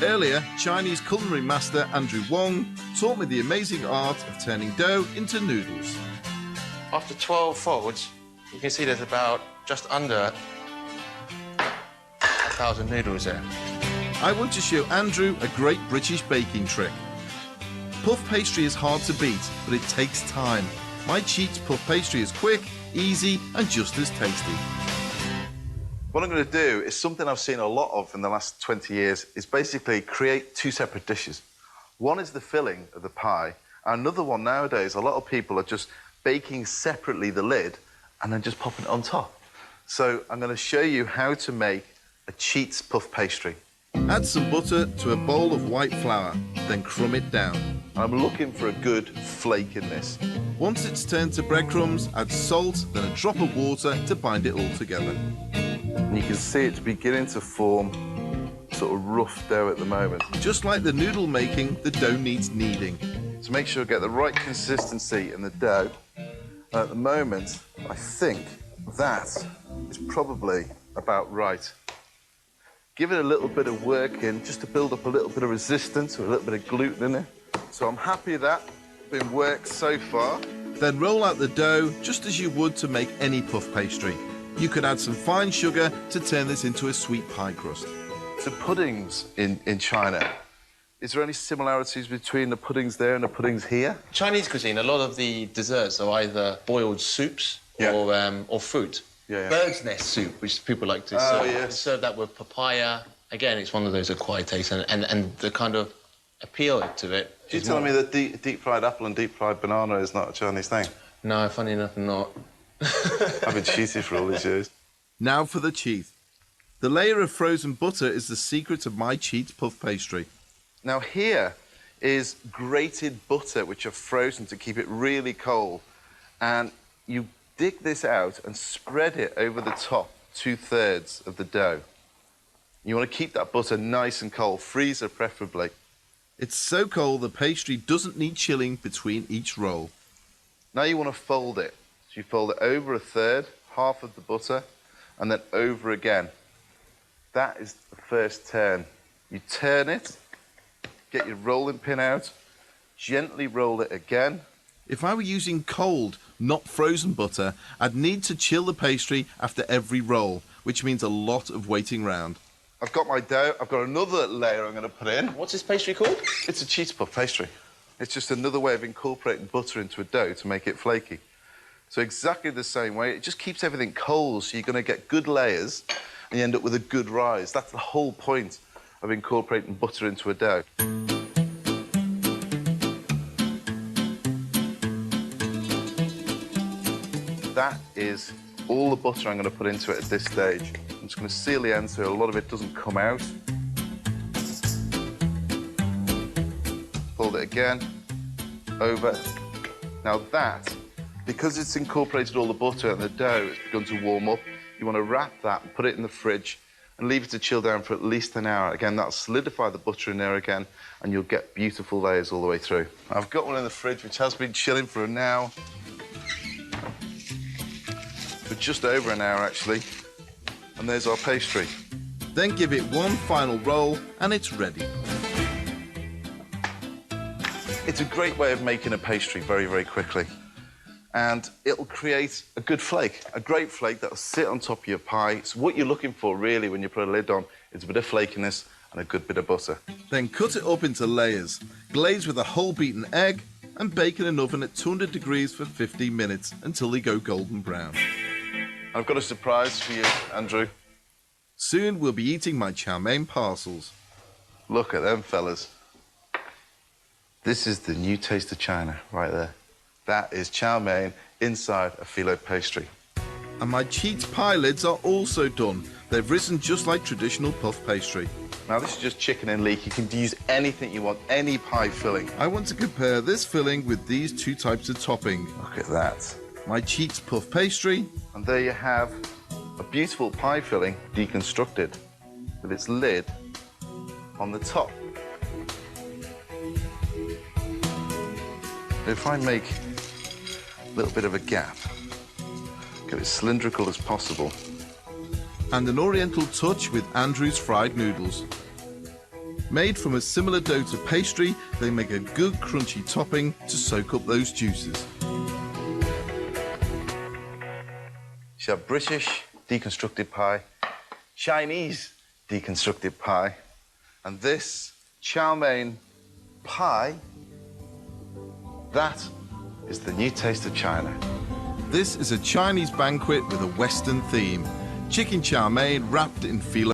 Earlier, Chinese culinary master Andrew Wong taught me the amazing art of turning dough into noodles. After 12 folds, you can see there's about just under 1,000 noodles there. I want to show Andrew a great British baking trick. Puff pastry is hard to beat, but it takes time. My Cheats puff pastry is quick, easy, and just as tasty. What I'm going to do is something I've seen a lot of in the last 20 years, is basically create two separate dishes. One is the filling of the pie, and another one nowadays, a lot of people are just baking separately the lid and then just popping it on top. So I'm going to show you how to make a Cheats puff pastry. Add some butter to a bowl of white flour, then crumb it down. I'm looking for a good flake in this. Once it's turned to breadcrumbs, add salt, then a drop of water to bind it all together. And you can see it's beginning to form sort of rough dough at the moment. Just like the noodle making, the dough needs kneading. So make sure you get the right consistency in the dough. And at the moment, I think that is probably about right. Give it a little bit of work in, just to build up a little bit of resistance or a little bit of gluten in it. So I'm happy that been worked so far. Then roll out the dough just as you would to make any puff pastry. You could add some fine sugar to turn this into a sweet pie crust. So puddings in China, is there any similarities between the puddings there and the puddings here? Chinese cuisine, a lot of the desserts are either boiled soups or fruit. Bird's nest soup, which people like to serve. Yes. Serve that with papaya. Again, it's one of those acquired tastes, and the kind of appeal to it. You're telling me that deep-fried apple and deep-fried banana is not a Chinese thing? No, funny enough, not. I've been cheated for all these years. Now for the cheat. The layer of frozen butter is the secret of my Cheats puff pastry. Now here is grated butter, which I've frozen to keep it really cold. And you dig this out and spread it over the top, 2/3 of the dough. You want to keep that butter nice and cold, freezer preferably. It's so cold the pastry doesn't need chilling between each roll. Now you want to fold it. So you fold it over 1/3, half of the butter, and then over again. That is the first turn. You turn it, get your rolling pin out, gently roll it again. If I were using cold, not frozen butter, I'd need to chill the pastry after every roll, which means a lot of waiting round. I've got my dough. I've got another layer I'm going to put in. What's this pastry called? It's a Cheats puff pastry. It's just another way of incorporating butter into a dough to make it flaky. So exactly the same way, it just keeps everything cold, so you're going to get good layers and you end up with a good rise. That's the whole point of incorporating butter into a dough. That is all the butter I'm going to put into it at this stage. I'm just going to seal the end so a lot of it doesn't come out. Fold it again, over. Now that, because it's incorporated all the butter and the dough has begun to warm up, you want to wrap that and put it in the fridge and leave it to chill down for at least an hour. Again, that'll solidify the butter in there again and you'll get beautiful layers all the way through. I've got one in the fridge which has been chilling for now. For just over an hour, actually. And there's our pastry. Then give it one final roll and it's ready. It's a great way of making a pastry very, very quickly. And it'll create a good flake, a great flake that'll sit on top of your pie. So what you're looking for, really, when you put a lid on, is a bit of flakiness and a good bit of butter. Then cut it up into layers, glaze with a whole beaten egg, and bake in an oven at 200 degrees for 15 minutes until they go golden brown. I've got a surprise for you, Andrew. Soon we'll be eating my chow mein parcels. Look at them, fellas. This is the new taste of China, right there. That is chow mein inside a phyllo pastry. And my Cheats pie lids are also done. They've risen just like traditional puff pastry. Now, this is just chicken and leek. You can use anything you want, any pie filling. I want to compare this filling with these two types of topping. Look at that. My Cheats puff pastry. And there you have a beautiful pie filling deconstructed with its lid on the top. If I make a little bit of a gap, get it cylindrical as possible. And an oriental touch with Andrew's fried noodles. Made from a similar dough to pastry, they make a good crunchy topping to soak up those juices. You have British deconstructed pie, Chinese deconstructed pie, and this chow mein pie, that is the new taste of China. This is a Chinese banquet with a Western theme. Chicken chow mein wrapped in filet